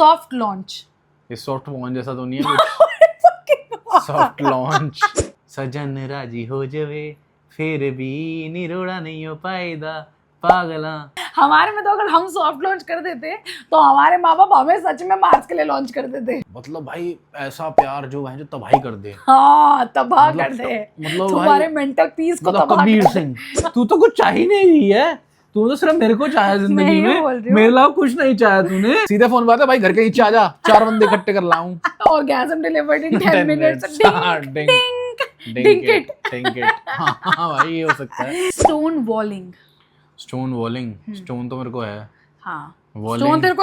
Soft launch. ये soft launch जैसा तो नहीं है कुछ। Soft launch. सजन राजी हो जावे फिर भी निरोड़ा नहीं हो पाएदा पागला। हमारे में तो अगर हम सॉफ्ट लॉन्च कर देते तो हमारे माँ बाप हमें सच में मार्च के लिए लॉन्च कर देते। मतलब भाई ऐसा प्यार जो है जो तबाही कर दे। हाँ तबाह मतलब कर दे, मतलब तुम्हारे भाई मेंटल पीस को मतलब तबाह कबीर कर दे। सिंह तू तो कुछ चाह ही नहीं रही है। तू तो सिर्फ मेरे को चाहा मैं जिंदगी ये में, बोल रही हूँ। मेरे अलावा कुछ नहीं चाहा तूने। सीधे फोन बात है भाई घर के नीचे आ जा 4 बंदे इकट्ठे कर लाऊं। Orgasm delivered in 10 minutes. Drink it. हाँ भाई ये हो सकता है। स्टोन वॉलिंग। स्टोन वॉलिंग। स्टोन तो मेरे को है। हाँ वॉलिंग स्टोन तेरे को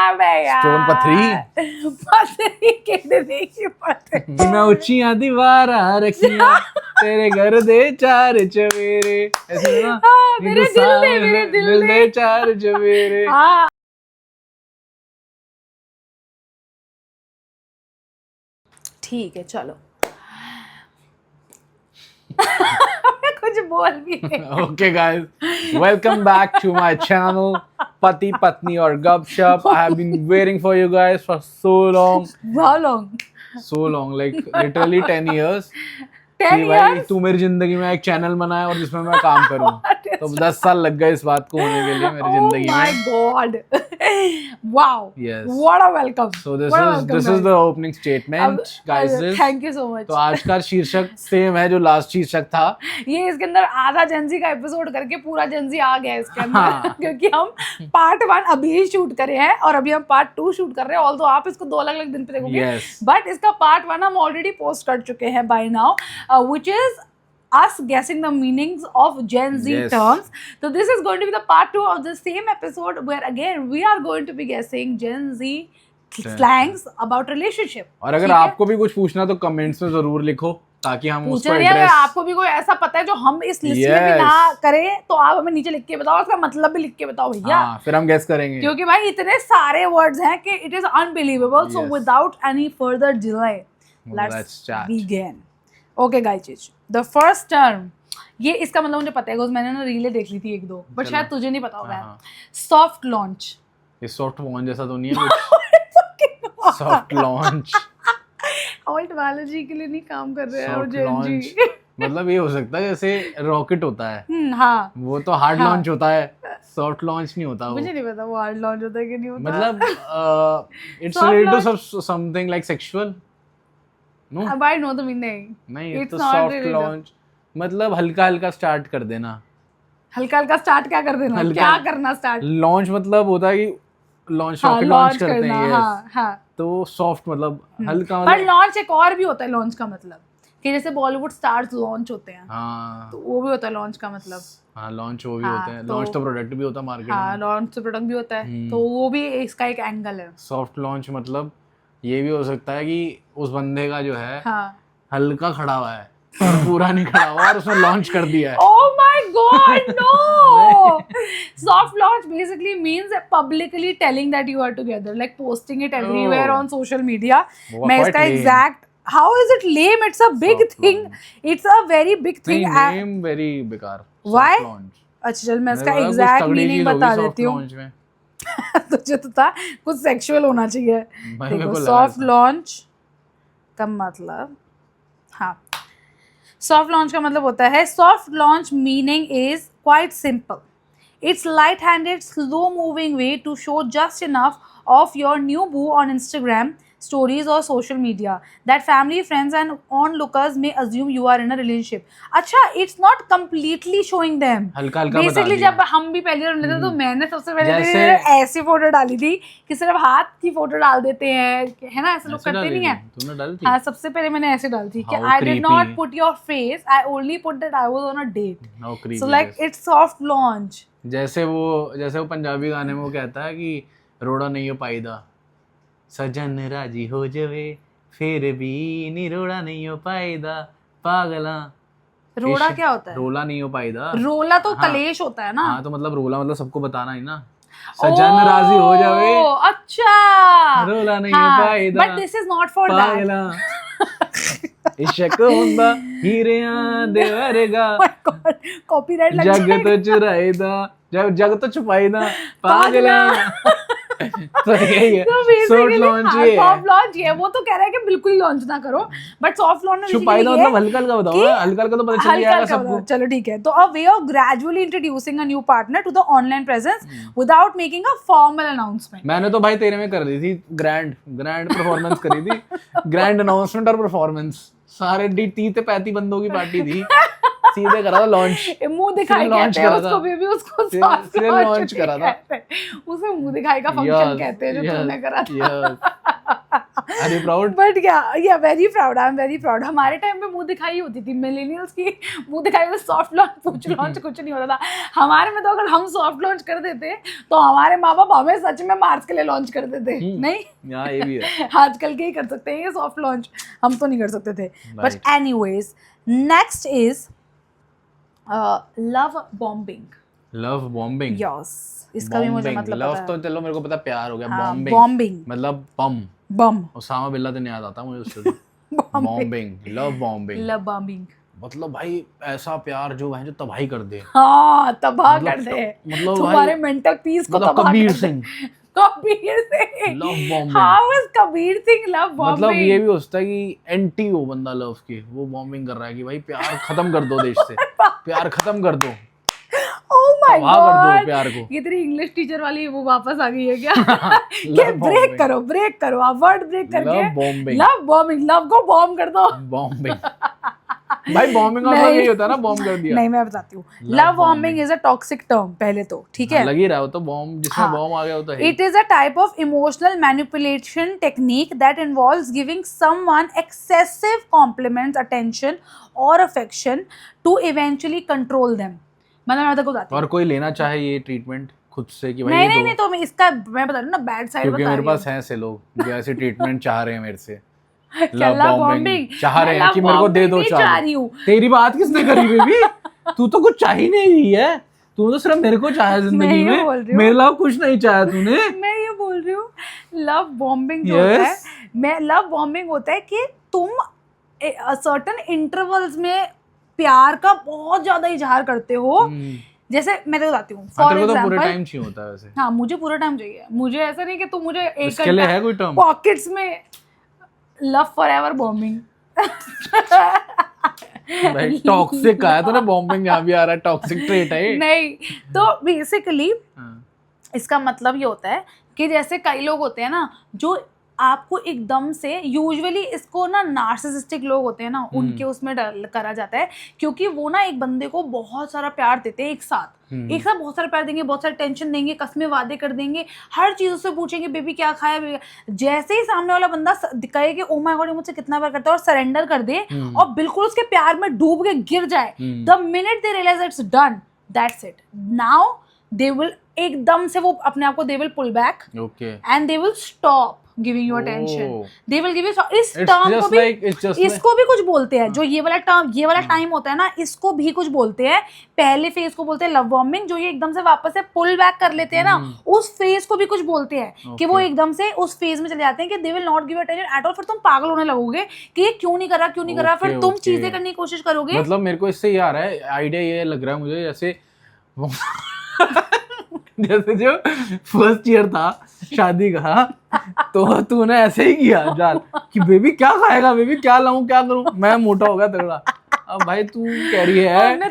अबे यार स्टोन पथरी पथरी कहते देखी पथरी। मैं ऊंचियां दीवारा रखियां तेरे घर दे 4 चवेरे ऐसे ना। मेरे दिल दे 4 चवेरे। हाँ ठीक है चलो। कुछ बोल भी नहीं। Okay guys, welcome back to my channel Pati Patni और Gupshup. I have been waiting for you guys for so long, like literally 10 years. 10 कि भाई years? तू मेरी जिंदगी में एक चैनल बनाए और जिसमें मैं काम करूं। तो 10 साल लग गए इस बात को होने के लिए मेरी जिंदगी Oh my में। God! Wow! Yes. What a welcome! So this What a is welcome, this is guys. the opening statement, guys. Thank you so much. तो आज का शीर्षक सेम है जो लास्ट शीर्षक था। ये इसके अंदर आधा जेंजी का एपिसोड करके पूरा जेंजी आ गया है इसके अंदर। हाँ। क्योंकि हम पार्ट 1 अभी ही शूट करे हैं और अभी हम पार्ट 2 शूट कर रहे हैं। ऑल्दो आप इसको 2 अलग-अलग दिन पे देखोगे। Yes. बट इसका पार्ट 1 हम ऑलरेडी पोस्ट कर चुके हैं by now, which is us guessing the meanings of Gen Z Yes. terms. So this is going to be the part 2 of the same episode where again we are going to be guessing Gen Z slangs about relationship. और अगर आपको भी कुछ पूछना तो comments में जरूर लिखो ताकि हम उसको पूछना नहीं है। अगर एड्रेस। आपको भी कोई ऐसा पता है जो हम इस लिस्ट में भी ना करें तो आप हमें नीचे लिख के बताओ, उसका मतलब भी लिख के बताओ भैया। हाँ, फिर हम गेस करेंगे क्योंकि भाई इतने सारे वर्ड्स हैं कि it is unbelievable. So Yes. Without any further delay Let's let's start. Begin. Okay guys, the first term, ये इसका मतलब मुझे पता है बिकॉज़ मैंने ना रीलें देख ली थी 1-2, बट चलो। शायद तुझे नहीं पता होगा। हाँ। Soft launch. ये सॉफ्ट लॉन्च जैसा तो नहीं है कुछ। Soft launch. ऑल्ट बायोलॉजी के लिए नहीं काम कर रहे हैं और सॉफ्ट जेन लॉन्च जी। मतलब ये हो सकता है जैसे रॉकेट होता है हाँ वो तो हार्ड हाँ। लॉन्च होता है, सॉफ्ट लॉन्च नहीं होता वो। मुझे नहीं पता वो हार्ड लॉन्च होता है कि नहीं होता। मतलब it's Soft related to something like sexual. No I know the meaning. नहीं, It's तो not सॉफ्ट related. लॉन्च मतलब हल्का हल्का स्टार्ट कर देना। हल्का हल्का स्टार्ट क्या कर देना, हल्का- क्या करना स्टार्ट। लॉन्च मतलब होता है कि लॉन्च हाँ रॉकेट लॉन्च लॉन्च करते करना। हैं। yes. हाँ हाँ। तो सॉफ्ट मतलब हल्का पर मतलब लॉन्च एक और भी होता है लॉन्च का मतलब, कि जैसे बॉलीवुड स्टार्स लॉन्च होते हैं हाँ तो वो भी होता है लॉन्च का मतलब। हाँ लॉन्च वो भी हाँ, होते हैं। तो- लॉन्च तो प्रोडक्ट भी होता है मार्केट हाँ में। लॉन्च से प्रोडक्ट भी होता है तो वो भी इसका एक एंगल है। सॉफ्ट लॉन्च मतलब ये भी हो सकता है कि उस बंदे का जो है हाँ। हल्का खड़ा हुआ है और पूरा नहीं खड़ा हुआ और उसने लॉन्च कर दिया है। Oh my God, no! Soft launch basically means publicly telling that you are together, like posting it everywhere Oh. on social media. वो मैं quite इसका lame. exact, how is it lame? It's a big Soft thing. launch. It's a very big thing. नहीं name very बेकार। Why? Soft launch। अच्छा चल मैं इसका मेरे को लगा कुछ exact तगड़ी meaning चीज होगी बता soft देती हूँ। launch में। तुझे तो था कुछ सेक्सुअल होना चाहिए। भाई मेरे देखो को लगा सॉफ्ट ऐसा। लॉन्च का मतलब, हाँ सॉफ्ट लॉन्च का मतलब होता है, soft launch meaning is quite simple, it's light handed slow moving way to show just enough of your new boo on Instagram stories or social media that family, friends and onlookers may assume you are in a relationship. अच्छा, it's not completely showing them. हल्का हल्का बता Basically दिया। जब हम भी पहले रहते थे तो मैंने सबसे पहले जैसे- ऐसी फोटो डाली थी कि सिर्फ हाथ की फोटो डाल देते हैं, है ना, ऐसे लोग ऐसे करते डाली नहीं है। थी? तूने डाली थी? हाँ सबसे पहले मैंने ऐसे डाली थी कि How I did creepy. not put your face, I only put that I was on a date. How creepy So like it is. it's soft launch. जैसे वो पंजाबी गाने में वो कहता है कि रोड़ा नहीं हो पाईदा सजन राजी हो जावे फिर भी निरोड़ा नहीं हो पाईदा पागला। रोड़ा क्या होता है? रोला नहीं हो पाईदा। रोला तो हाँ। कलेश होता है ना। हाँ तो मतलब रोला मतलब सबको बताना ही ना। सजन राजी हो जावे अच्छा रोला नहीं हाँ, पाईदा but this is not for that. पागला इश्क हुंदा हीरियां दे वर्गा Oh my God, copyright लग जग जाएगा। तो चुराईदा जग तो छुपाईदा पागला तो यही है So सॉफ्ट basically, लॉन्च हाँ, ये है soft launch ये है। वो तो कह रहा है कि बिल्कुल ही लॉन्च ना करो, बट सॉफ्ट लॉन्च में छुपाईदा basically ये मतलब हल्का हल्का बताओ कि ना, हल्का हल्का तो पता चल हल्का जाएगा हल्का सबको बताओ। चलो ठीक है, तो a way of gradually introducing a new partner to the online presence without making a formal announcement. मैंने तो भाई तेरे में कर दी थी ग्रैंड परफॉर्मेंस करी थी ग्रैंड अनाउंसमेंट और परफॉर्मेंस सारे तीते पैती बंदों की पार्टी थी सीधे करा था लॉन्च मुंह दिखाई launch कहते हैं करा उसको, था। बेबी उसको सीधे soft launch launch करा था। कहते हैं। उसे मुंह दिखाई का फंक्शन कहते हैं जो तूने करा था। आर यू प्राउड बट या very proud, I am very proud. हमारे टाइम पे मुंह दिखाई होती थी, मिलेनियल्स की मुंह दिखाई में सॉफ्ट लॉन्च पूछ लॉन्च कुछ नहीं होता था हमारे में। तो अगर हम सॉफ्ट लॉन्च कर देते तो हमारे माँ बाप हमें सच में मार्च के लिए लॉन्च कर देते। नहीं, यहाँ ये भी है आजकल के ही कर सकते हैं ये सॉफ्ट लॉन्च, हम तो नहीं कर सकते थे। But anyways, next is love bombing. Love bombing yes, इसका भी मुझे मतलब लव पता तो है। चलो मेरे को पता प्यार हो गया हाँ, बॉम्बिंग बॉम्बिंग मतलब बम बम ओसामा बिल्ला तो नहीं याद आता मुझे उससे bombing love bombing love bombing. मतलब भाई ऐसा प्यार जो है जो तबाही कर दे हाँ, तबाह मतलब कर दे मतलब तुम्हारे भाई मेंटल पीस को, मतलब तबाह कबीर कर दे। Singh Kabir Singh, love bombing how is Kabir Singh love मतलब बॉम्बिंग? ये भी होता है कि एंटी हो बंदा लव के, वो बॉम्बिंग कर रहा है कि भाई प्यार खत्म कर दो देश से प्यार खत्म कर दो ओह माय तबाह कर दो गॉड, प्यार को ये तेरी इंग्लिश टीचर वाली वो वापस आ गई है क्या? कि लव ब्रेक करो आप वर्ड ब्रेक करके love bombing love bombing, love को बॉम्ब कर दो। बॉम्बिंग भाई बॉम्बिंग का मतलब यही होता है ना बॉम्ब कर दिया नहीं, मैं बताती हूँ। Love love bombing is a toxic term पहले तो, ठीक है। लग ही रहा हो तो बॉम्ब जिसमें हाँ। बॉम्ब आ गया वो तो है It is a type of emotional manipulation technique that involves giving someone excessive compliments, attention, or affection to eventually control them. मतलब मैं आपको बताती हूँ। और कोई लेना चाहे ये ट्रीटमेंट खुद से कि भाई नहीं ये नहीं दो नहीं, तो मैं इसका मैं बता रही हूँ ना, बैड साइड क्योंकि बता मेरे रही हूँ। पास हैं ऐसे लोग जो ऐसे ट्रीटमेंट चाह रहे हैं मेरे से क्या लव love बॉम्बिंग bombing? चाह रहे मैं हैं love कि मेरे को दे bombing दो नहीं चाह रही हूँ। तेरी बात किसने करी बेबी तू तो कुछ चाह ही नहीं रही है, तू तो सिर्फ मेरे को चाहा जिंदगी मैं ये में, बोल रही हूँ। मेरे अलावा कुछ नहीं चाहा तूने। मैं ये बोल रही हूँ, लव बॉम्बिंग जो होता है, मैं लव बॉम्बिंग होता है कि तुम सर्टेन इंटरवल्स में प्यार का बहुत ज्यादा इजहार करते हो। जैसे मैं तो बताती हूँ, फॉर तेरे को तो पूरे एग्जांपल, टाइम चाहिए होता है वैसे हाँ मुझे पूरा टाइम चाहिए। मुझे ऐसा नहीं कि तू मुझे एक इसके लिए है कोई टर्म पॉकेट्स में लव फॉर एवर बॉम्बिंग। भाई टॉक्सिक आया तो ना बॉम्बिंग यहाँ भी आ रहा है, टॉक्सिक ट्रेट है ये। नहीं, तो बेसिकली हाँ। इसका मतलब ये होता है कि जैसे कई लोग होते हैं ना जो आपको एकदम से, यूजुअली इसको ना नार्सिसिस्टिक लोग होते हैं ना उनके उसमें करा जाता है, क्योंकि वो ना एक बंदे को बहुत सारा प्यार देते हैं एक साथ बहुत सारा प्यार देंगे, बहुत सारा टेंशन देंगे, कसमें वादे कर देंगे, हर चीज उससे पूछेंगे बेबी क्या खाया बेबी। जैसे ही सामने वाला बंदा कहे कि ओ माय गॉड ये मुझसे कितना प्यार करता है और सरेंडर कर दे और बिल्कुल उसके प्यार में डूब के गिर जाए, the minute they realise it's done, that's it, now they will एकदम से वो अपने आप को they will pull back and they will stop giving you attention, they will give you. इस टर्म को भी इसको भी कुछ बोलते हैं, जो ये वाला टर्म, ये वाला टाइम होता है ना, इसको भी कुछ बोलते हैं। पहले फेज को बोलते हैं लव बॉम्बिंग, जो ये एकदम से वापस से पुल बैक कर लेते हैं ना, उस फेज को भी कुछ बोलते हैं कि वो एकदम से उस फेज में चले जाते हैं कि they will not give attention at all. फिर तुम पागल होने लगोगे कि ये क्यों नहीं कर रहा, फिर तुम चीजें करने की कोशिश करोगे। मतलब मेरे को इससे ये आ रहा है आइडिया, ये लग रहा है मुझे जैसे जैसे जो फर्स्ट ईयर था शादी का, तो तूने ऐसे ही किया जाल कि बेबी क्या खाएगा, बेबी क्या लाऊं क्या करूं, मैं मोटा हो गया तगड़ा। अब भाई तू कह रही है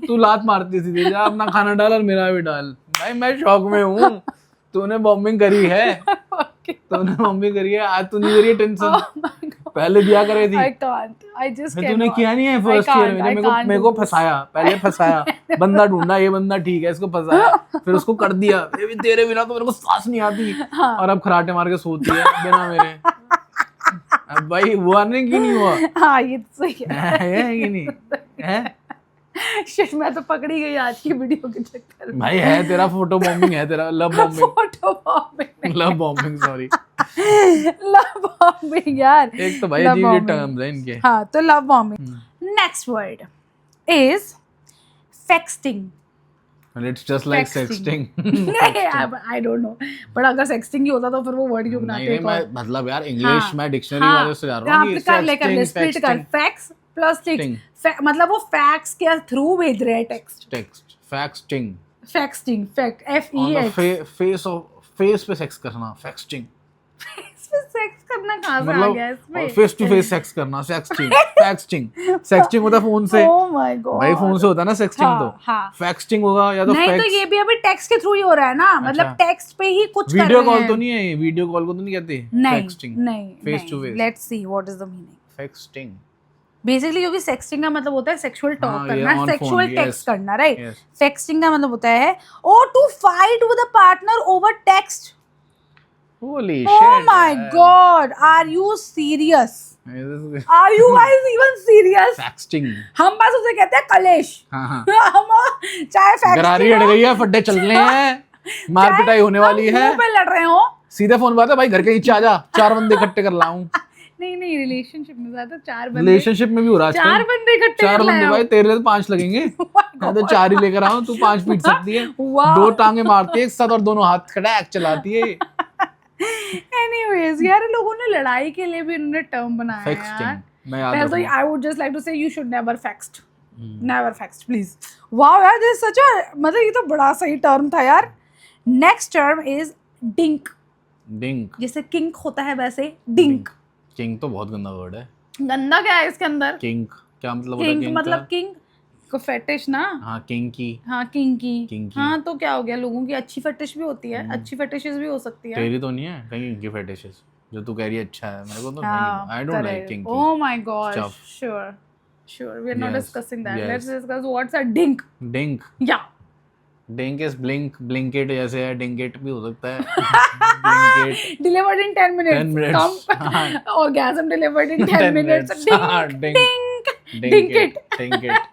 तू लात मारती थी, जा अपना खाना डाल और मेरा भी डाल। भाई मैं शौक में हूँ, तूने बॉम्बिंग करी है, तूने बॉम्बिंग करी है, आज तू नहीं दे रही टेंशन, पहले दिया करे थी। तूने किया नहीं है फर्स्ट ईयर में, मेरे को फंसाया, पहले फंसाया, बंदा ढूंढा, ये बंदा ठीक है, इसको फंसाया, फिर उसको कर दिया, तेरे बिना तो मेरे को सांस नहीं आती, और अब खराटे मार के सोती है बिना मेरे। अब भाई हुआ नहीं कि नहीं हुआ? हाँ ये तो सही है कि नहीं है? शिट, मैं तो पकड़ी गई आज की वीडियो के चक्कर में। भाई है तेरा फोटो बॉम्बिंग, है तेरा love bombing, photo bombing, love bombing, sorry love bombing यार, एक तो भाई अजीब ये टर्म्स है इनके। हाँ तो love bombing. Next word is fexting. and it's just like sexting. I don't know, but अगर sexting ही होता तो फिर वो word क्यों बनाते? नहीं मैं मतलब यार इंग्लिश मैं डिक्शनरी वाले से जा रहा हूँ कि कर ले स्प्लिट कर facts plus sting मतलब वो facts के थ्रू भेज रहे हैं text faxting fact FEX face पे सेक्स करना faxting सेक्स करना कहाँ से आ गया इसमें? फेस टू फेस सेक्स करना सेक्सटिंग होता है फोन से। Oh my God. भाई फोन से होता है ना सेक्सटिंग तो फैक्सटिंग होगा या तो नहीं तो ये भी अभी टेक्स्ट के थ्रू ही हो रहा है ना मतलब टेक्स्ट पे ही कुछ कर रहे हैं। वीडियो कॉल तो नहीं है वीडियो कॉल को तो नहीं कहते फैक्सटिंग नहीं face to face let's see what is the meaning fexting basically क्योंकि सेक्सटिंग का मतलब होता है सेक्सुअल टॉक करना सेक्सुअल टेक्स्ट करना राइट फैक्सटिंग का मतलब होता है oh to fight with a partner over text. Holy oh shit, my man. God, are you serious? Are you guys even serious? Faxting. हम बस उसे कहते हैं कलेश। हाँ हम चाहे फैक्स गरारी अड़ गई है फड्डे चल रहे हैं मार पिटाई होने वाली है मुंह पे लड़ रहे हो सीधे फोन बात है भाई घर के नीचे आ जा 4 बंदे इकट्ठे कर लाऊं। नहीं रिलेशनशिप में ज्यादा 4 बंदे रिलेशनशिप में भी हो रहा है 4 बंदे इकट्ठे 4 बंदे भाई तेरे तो 5 लगेंगे मैं तो 4 ही लेकर आऊं तू 5 पीट सकती है 2 टांगे मारती है एक साथ और दोनों हाथ खड़ा चलाती है। Anyways, यार लोगों ने लड़ाई के लिए भी इन्होंने टर्म बनाया है यार। मैं याद रखूंगा। I would just like to say you should never faxt. Never faxt, please. Wow यार this is such a मतलब ये तो बड़ा सही टर्म था यार। Next term is dink. Dink. जैसे किंक होता है वैसे dink. किंक तो बहुत गंदा वर्ड है। गंदा क्या है इसके अंदर? किंक क्या मतलब होता है? किंक मतलब किंग को फेटिश ना। हाँ किंकी। हाँ किंकी। हाँ तो क्या हो गया लोगों की अच्छी फेटिश भी होती है अच्छी फेटिशेस भी हो सकती है। तेरी तो नहीं है कहीं किंकी फेटिशेस जो तू कह रही है अच्छा है मेरे को तो नहीं I don't like kinky. Oh my God sure we are not discussing that let's discuss what's a dink yeah drink is Blinkit जैसे है डिंकिट भी हो सकता है डिंकिट delivered in 10 minutes orgasm delivered in 10 minutes dink it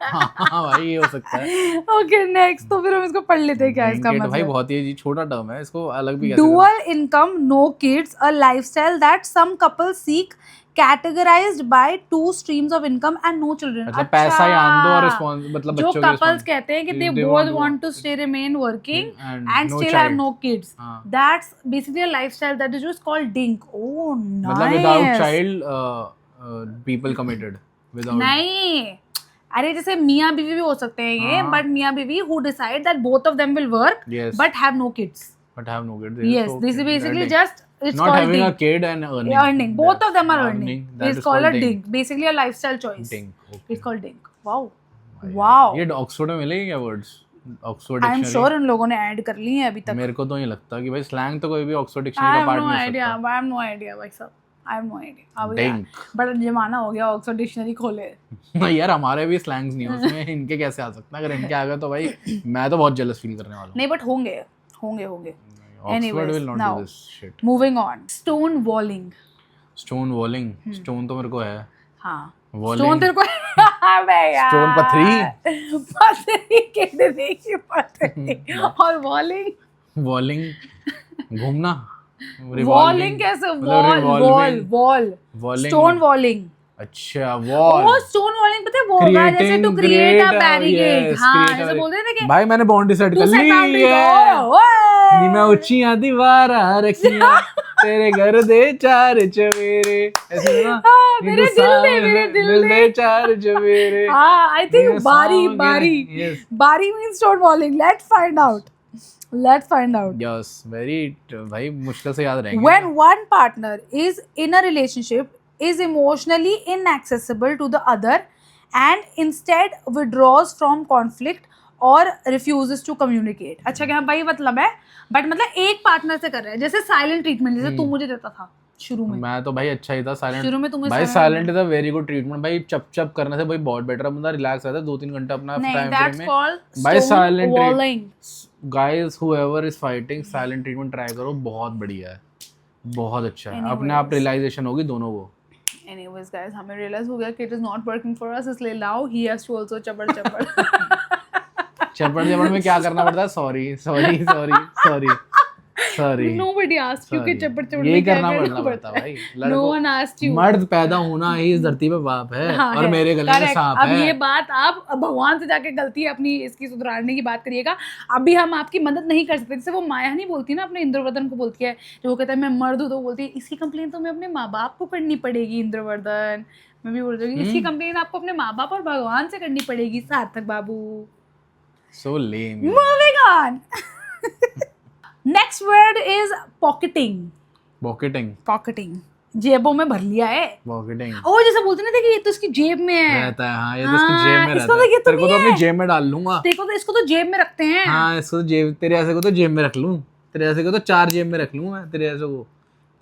हाँ भाई ये हो सकता है। okay next तो फिर हम इसको पढ़ लेते हैं क्या इसका मतलब भाई बहुत ही छोटा टर्म है इसको अलग भी dual income no kids a lifestyle that some couples seek categorized by 2 streams of income and no children। अच्छा पैसा या दो और रिस्पांस मतलब बच्चों के जो couples कहते हैं कि they both want to stay remain working and still have no kids that's basically a lifestyle that is just called dink। oh nice मतलब without child people committed without नहीं अरे जैसे मियाँ बीवी भी हो सकते हैं ये but मियाँ बीवी who decide that both of them will work but have no kids yes this is basically just it's not called having dink. a kid and earning both of them are earning it's called a dink basically a lifestyle choice it's called dink wow ये Oxford में मिलेगी क्या words Oxford I am sure इन लोगों ने add कर ली है अभी तक मेरे को तो नहीं लगता कि भाई स्लैंग तो कोई भी ऑक्सफोर्ड डिक्शनरी का पार्ट नहीं हो सकता। आई हैव नो आइडिया भाई साहब आई हैव नो आइडिया अब बड़ा जमाना हो गया ऑक्सफोर्ड डिक्शनरी खोले यार हमारे भी स्लैंग्स नहीं है उसमें इनके कैसे आ सकता है अगर इनके आ गए तो भाई मैं तो बहुत जेलस फील करने वाला हूं। नहीं बट होंगे Oxford will not do this shit. Moving on. Stone walling. Stone तो मेरे को है। हाँ। Walling. Stone तेरे को है। अबे यार। Stone पथरी कहते नहीं पथरी और walling घूमना walling कैसे wall stone walling अच्छा वॉल वो स्टोन वॉलिंग पता है वो होगा जैसे टू क्रिएट अ बैरिकेड हाँ जैसे बोलते थे कि भाई मैंने बाउंड्री सेट कर ली है नी मैं ऊंचियां दीवारां रखियां तेरे घर दे 4 चवेरे ऐसे ना मेरे दिल दे 4 चवेरे हाँ आई थिंक बारी means stone वॉलिंग let's find out yes very भाई मुश्किल से याद रहेंगे when one partner is in a relationship is emotionally inaccessible to the other and instead withdraws from conflict or refuses to communicate। अच्छा क्या भाई मतलब है बट मतलब एक पार्टनर से कर रहा है जैसे साइलेंट ट्रीटमेंट जैसे तू मुझे देता था शुरू में। मैं तो भाई अच्छा ही था साइलेंट शुरू में तुम्हें भाई silent is a very good treatment भाई चप करने से भाई बहुत बेटर बंदा रिलैक्स रहता है 2-3 घंटा अपना टाइम फ्रेम में भाई silent guys whoever is fighting silent treatment try करो बहुत बढ़िया है बहुत अच्छा है अपने आप रियलाइजेशन होगी दोनों को। Anyways guys हमें realize हो गया कि it is not working for us इसलिए now he has to also चपड़ में क्या करना पड़ता है sorry Sorry. Nobody asked you कि Sorry. चप्पड़ चप्पड़ यही में क्या करना करना पड़ता भाई। No लड़कों one asked you. मर्द पैदा होना ही इस धरती पे पाप है हाँ, और है। मेरे गले में Correct. सांप अब है। ये बात आप भगवान से जाके गलती अपनी इसकी सुधारने की बात करिएगा। अभी हम आपकी मदद नहीं कर सकते। जैसे वो माया नहीं बोलती ना अपने इंद्रवर्धन को, बोलती है जो वो कहता है मैं मर्द हूँ, तो बोलती है इसकी कंप्लेन तो मैं अपने माँ बाप को करनी पड़ेगी इंद्रवर्धन। मैं भी बोल रही हूँ इसकी कंप्लेन आपको अपने माँ बाप और भगवान से करनी पड़ेगी सार्थक बाबू। So lame. Moving on. Next word is pocketing. Pocketing. Pocketing. जेबों में भर लिया है। Pocketing. ओ जैसे बोलते ना थे कि ये तो इसकी जेब में है। रहता है हाँ, ये तो इसकी जेब में इसको रहता तो है। ये तो तेरे को तो नहीं अपनी है। जेब में डाल लूंगा। देखो तो इसको तो जेब में रखते हैं। हाँ, इसको तो जेब, तेरे ऐसे को तो जेब में रख लूं, तेरे ऐसे को तो 4 जेब में रख लूं मैं, तेरे ऐसे को,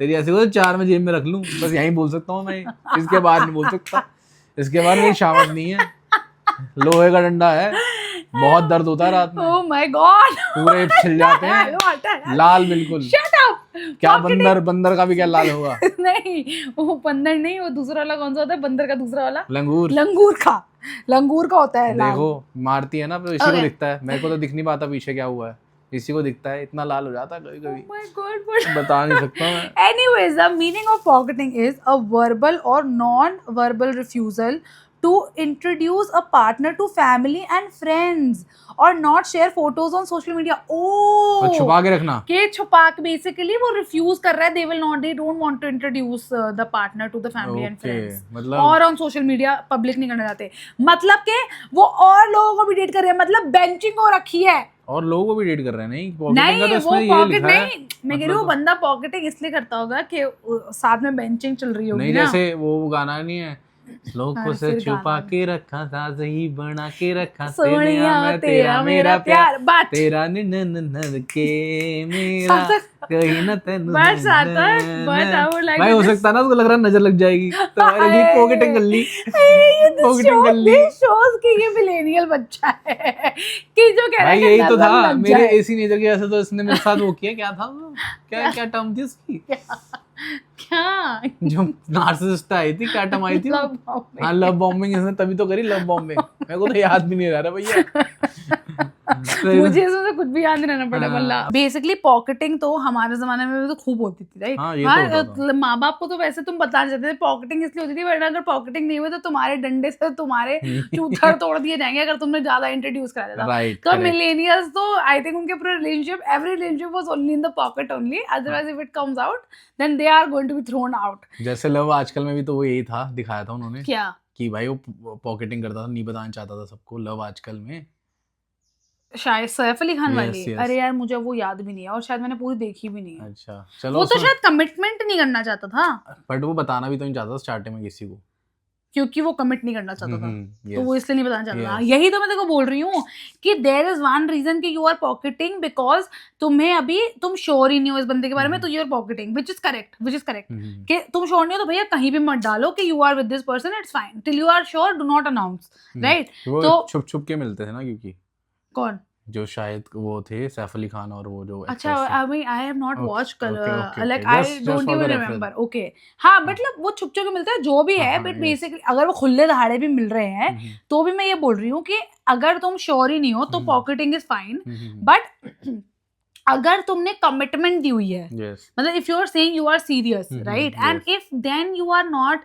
तेरी ऐसे को तो 4 में जेब में रख लूं। बस यहीं बोल सकता हूँ मैं, इसके बाद नहीं बोल सकता। इसके बाद मेरी शामत नहीं है, लोहे का डंडा है, बहुत दर्द होता है रात में, Oh my God. पूरे छिल जाते हैं लाल बिल्कुल। Shut up. क्या बंदर का भी क्या लाल होगा? नहीं, वो बंदर नहीं, वो दूसरा वाला कौन सा होता है बंदर का, दूसरा वाला लंगूर। लंगूर का होता है लाल। देखो मारती है ना तो इसी को दिखता है, मेरे को तो दिख नहीं पाता पीछे क्या हुआ है, इसी को दिखता है, इतना लाल हो जाता है कभी कभी। Oh my God, but बता नहीं सकता मैं। anyways, the meaning of pocketing is a verbal or non-verbal refusal to introduce a partner to family and friends or not share photos on social media. Oh, तो छुपा के रखना। के छुपा के बेसिकली वो रिफ्यूज कर रहा है, they will not, they don't want to introduce the partner to the family and friends. मतलब और ऑन सोशल मीडिया पब्लिक नहीं करना चाहते, मतलब के वो और लोगों को भी डेट कर रहे हैं, मतलब बेंचिंग हो रखी है। और लोगों को भी डेट कर रहे हैं। नहीं नहीं का तो वो इसमें ये पॉकेट लिखा है। नहीं, मैं कह रही हूँ वो बंदा पॉकेटिंग इसलिए करता होगा कि साथ में बेंचिंग चल रही होगी नहीं ना। जैसे वो गाना नहीं है, लोगों से फिर छुपा गाना। के रखा था, सही बना के रखा, सोनिया मैं तेरा मेरा प्यार, बट तेरा निन के मेरा सार्थक, कहीं न तेन बट सार्थक, बट आई वुड लाइक भाई हो सकता है ना, उसको लग रहा है नजर लग जाएगी तो मैंने भी पॉकेटिंग कर ली, पॉकेटिंग कर ली। दिस शोज कि ये मिलेनियल बच्चा है कि जो कह रहा है भाई कि यही तो नजर था लग मेरे जाए। एसी नेचर की वजह से, तो इसने मेरे साथ वो किया, क्या था वो, क्या क्या टर्म थी उसकी, क्या जो नार्सिसिस्ट आई थी, क्या टर्म आई थी वो? Love bombing. हाँ लव बॉम्बिंग, इसने तभी तो करी लव बॉम्बिंग, मेरे को तो याद भी नहीं रह रहा भैया। मुझे इसमें से कुछ भी याद नहीं रहना पड़ा हाँ। वल्ला। बेसिकली पॉकेटिंग तो हमारे जमाने में भी तो खूब होती थी, राइट? हाँ, ये तो होता था। माँ बाप को तो वैसे तुम बता चाहते थे पॉकेटिंग इसलिए होती थी, वरना अगर पॉकेटिंग नहीं हुई तो तुम्हारे डंडे से तुम्हारे चूथर तोड़ दिए जाएंगे अगर तुमने ज्यादा इंट्रोड्यूस करा दिया था। राइट, तो मिलेनियल्स तो आई थिंक उनके पूरे relationship, every relationship was only in the pocket only, otherwise if it comes out then they are going to be thrown out. जैसे लव आजकल में भी तो वो यही था, दिखाया था उन्होंने क्या कि भाई वो पॉकेटिंग करता था, नहीं बताना चाहता था सबको, लव आजकल में। शायद सैफ अली खान Yes, वाली? yes. अरे यार मुझे वो याद भी नहीं है और शायद मैंने पूरी देखी भी नहीं है। अच्छा चलो, वो तो शायद कमिटमेंट नहीं करना चाहता था, बट वो बताना भी तो नहीं चाहता स्टार्टिंग में किसी को। क्योंकि वो कमिट नहीं करना चाहता था, तो yes. वो इसलिए नहीं बताना चाहता था। Yes. यही तो मैं तेरे को बोल रही हूँ कि देयर इज वन रीजन कि यू आर पॉकेटिंग बिकॉज तुम्हें अभी तुम श्योर ही नहीं हो इस बंदे के बारे में, तो you are pocketing, which is correct कि तुम श्योर नहीं हो तो भैया कहीं भी मत डालो कि you are with this person, it's fine, till you are sure do not announce, right? वो तो छुप छुप के मिलते थे ना, क्योंकि कौन? जो शायद वो थे सैफ अली खान और वो जो अच्छा, I mean I have not watched, okay. Like Just- I just don't for even the remember. Okay हाँ, मतलब वो छुप छुप के मिलता है जो भी है, हाँ, बट yes. बेसिकली अगर वो खुले दहाड़े भी मिल रहे हैं तो भी मैं ये बोल रही हूँ कि अगर तुम श्योर ही नहीं हो तो पॉकेटिंग इज फाइन, बट अगर तुमने कमिटमेंट दी हुई है, yes. मतलब if you are saying you are serious, right, and if then you are not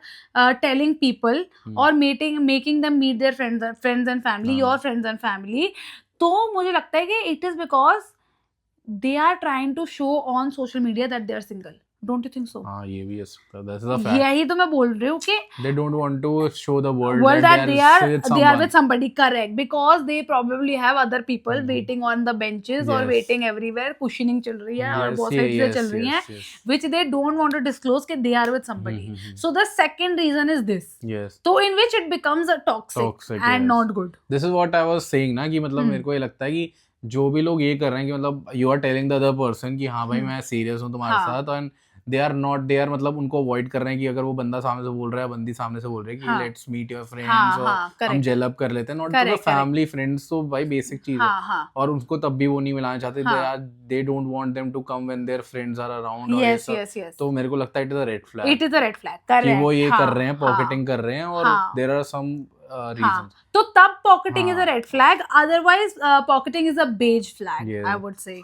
telling people or making them meet their friends and family, your friends and family, तो मुझे लगता है कि it is because they are trying to show on social media that they are single. Don't you think so? हाँ, ये भी है, that's the fact. यही तो मैं बोल रही हूँ कि They don't want to show the world that they are with they are someone. with somebody, correct, because they probably have other people waiting on the benches or Yes. waiting everywhere, cushioning चल रही है और Yes, बहुत yeah, सारी चीजें yes, चल रही हैं yes, yes. which they don't want to disclose कि they are with somebody. So the second reason is this, Yes. so in which it becomes a toxic and yes. not good. This is what I was saying ना, कि मतलब मेरे को ये लगता है कि जो भी लोग ये कर रहे हैं कि मतलब you are telling the other person कि हाँ भाई मैं सीरियस हूँ तुम्हारे साथ, and they are not, they are मतलब उनको अवॉइड कर रहे हैं कि अगर वो बंदा सामने से बोल रहा है, बंदी सामने से बोल रही है कि लेट्स मीट योर फ्रेंड्स, और हम जेल अप कर लेते हैं, not to the family friends, तो भाई बेसिक चीज है, और उनको तब भी वो नहीं मिलाना चाहते, they don't want them to come when their friends are around, और yes, yes, yes. तो मेरे को लगता है it is a red flag, it is a red flag, correct, कि वो ये कर रहे हैं, पॉकेटिंग कर रहे हैं, और देयर आर सम रीजन. हाँ, तो तब पॉकेटिंग इज अ हाँ. Red flag, otherwise pocketing is a beige flag, Yes. I would say.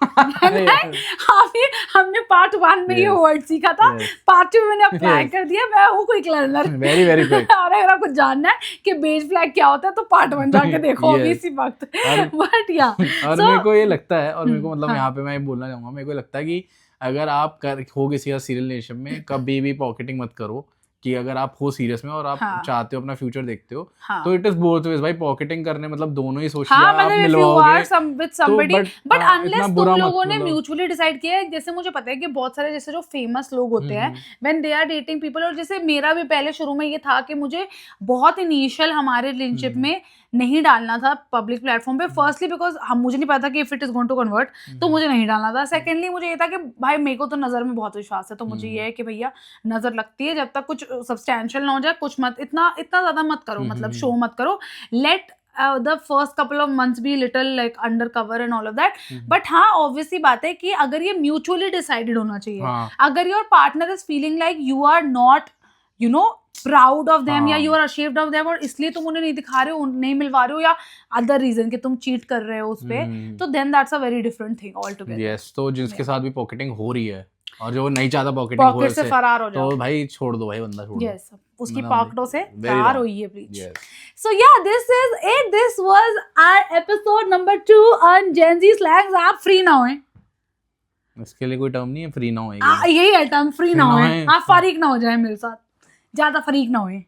हमने पार्ट 1 में ये Yes. वर्ड सीखा था, Yes. पार्ट 2 में मैंने अप्लाई Yes. कर दिया. मैं हूँ quick learner. Very, very quick. और अगर आपको जानना है कि बेज फ्लैग क्या होता है तो पार्ट 1 जाके देखो Yes. अभी इसी वक्त. और- बट या और So- मेरे को ये लगता है, और मेरे को मतलब हाँ. यहाँ पे मैं ये बोलना चाहूंगा, मेरे को लगता है कि अगर आप हो किसी का सीरियल रिलेशन में, कभी भी पॉकेटिंग मत करो. कि अगर आप हो सीरियस में और आप हाँ. चाहते हो अपना फ्यूचर देखते हो, हाँ. तो इट इज बोथ वेज भाई. पॉकेटिंग करने मतलब दोनों ही सोच हाँ, लिया आप मतलब if you मिलवाओगे are some with somebody, but इतना unless बुरा तुम मत लोगों ने मतलब. म्यूचुअली डिसाइड किया है. जैसे मुझे पता है कि बहुत सारे जैसे जो फेमस लोग होते हैं when they are dating people, और जैसे मेरा भी पहले शुरू में ये था कि मुझे बहुत इनिशियल हमारे रिलेशनशिप में नहीं डालना था पब्लिक प्लेटफॉर्म पे. फर्स्टली बिकॉज हम मुझे नहीं पता कि if it is going to convert, तो मुझे नहीं डालना था. सेकेंडली मुझे ये था कि भाई मेरे को तो नजर में बहुत विश्वास है, तो मुझे ये है कि भैया नजर लगती है, जब तक कुछ सब्सटैंशियल ना हो जाए कुछ मत इतना ज्यादा मत करो, मतलब शो मत करो. Let the first couple of months be little like undercover and all of that. But हाँ, obviously बात है कि अगर ये mutually decided होना चाहिए. हाँ. अगर your partner is feeling like you are not, you know, proud of them, या हाँ. you are ashamed of them, और इसलिए तुम उन्हें नहीं दिखा रहे हो, नहीं मिलवा रहे हो, या other reason कि तुम cheat कर रहे हो उस पे, तो then that's a very different thing altogether. Yes, तो जिसके साथ भी पॉकेटिंग हो रही है और जो नहीं चाहता पॉकेटिंग हो पॉकेट से फरार हो जाओ. तो भाई छोड़ दो भाई, बंदा छोड़ दो. Yes, उसकी मतलब पॉकेटों से very फरार wrong. हुई है please. Yes. So yeah, this is it. This was our episode number 2 on Gen Z slangs. आप फ्री ना होए. इसके लिए कोई टर्म नहीं है, फ्री ना होएगी. यही है टर्म, फ्री ना ना होए. होए. आप फरीक ना हो जाए मेरे साथ, ज्यादा फरीक ना होए,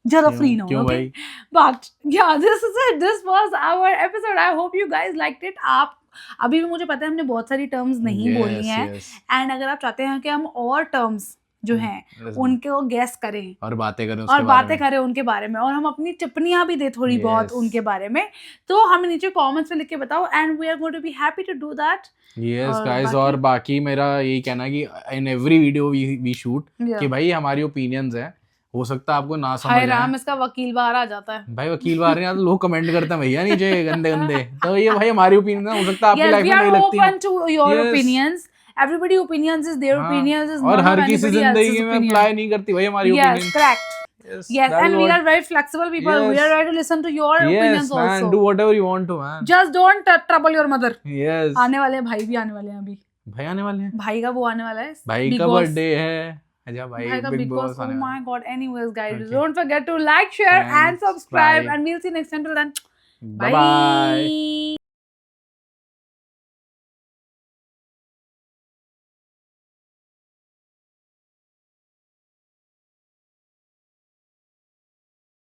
ज्यादा फ्री ना हो. क्यों Okay? भाई? But yeah, this is it. This was our episode. I hope you guys liked it. आप अभी भी मुझे पता है हमने बहुत सारी टर्म्स नहीं Yes, बोली हैं, yes. एंड अगर आप चाहते हैं कि हम और टर्म्स जो हैं Yes. उनको गैस करें और बातें करें और उसके बारे बातें में. करें उनके बारे में, और हम अपनी टिप्पणियां भी दे थोड़ी बहुत Yes. उनके बारे में, तो हमें नीचे कमेंट्स में लिख के बताओ, and we are going to be happy to do that. Yes, और guys, बाकी- और बाकी मेरा यही कहना है कि in every video we shoot Yeah. कि भाई हमारी ओपिनियंस है, हो सकता है आपको ना समझ हाय आए. राम, इसका वकील बाहर आ जाता है. भाई वकील बाहर हैं तो लोग कमेंट करते हैं भैया नीचे गंदे गंदे, तो ये भाई हमारी ओपिनियन है, हो सकता है आपकी Yes, लाइफ we में are नहीं लगती open to your Yes. opinions. Everybody opinions is their हाँ. opinions, is और none हर of किसी anybody जिंदगी else's में opinion. अप्लाई नहीं करती भाई हमारी Yes, opinion. correct. Yes, Yes, that and is we what- are very flexible people. We Yes. are ready to listen to your opinions Yes, man, also. do whatever you want to, man. Just don't trouble your mother. Yes. आने वाले हैं, भाई भी आने वाले हैं अभी. भाई आने वाले हैं. भाई का वो आने वाला है. भाई Big का Boss. बर्थडे है. अच्छा भाई भाई का big Big Boss. Boss Oh आने my वाला God. Anyways, guys, Okay. don't forget to like, share, And and subscribe. subscribe. And we'll see you next time. Till then, है. Bye bye. bye.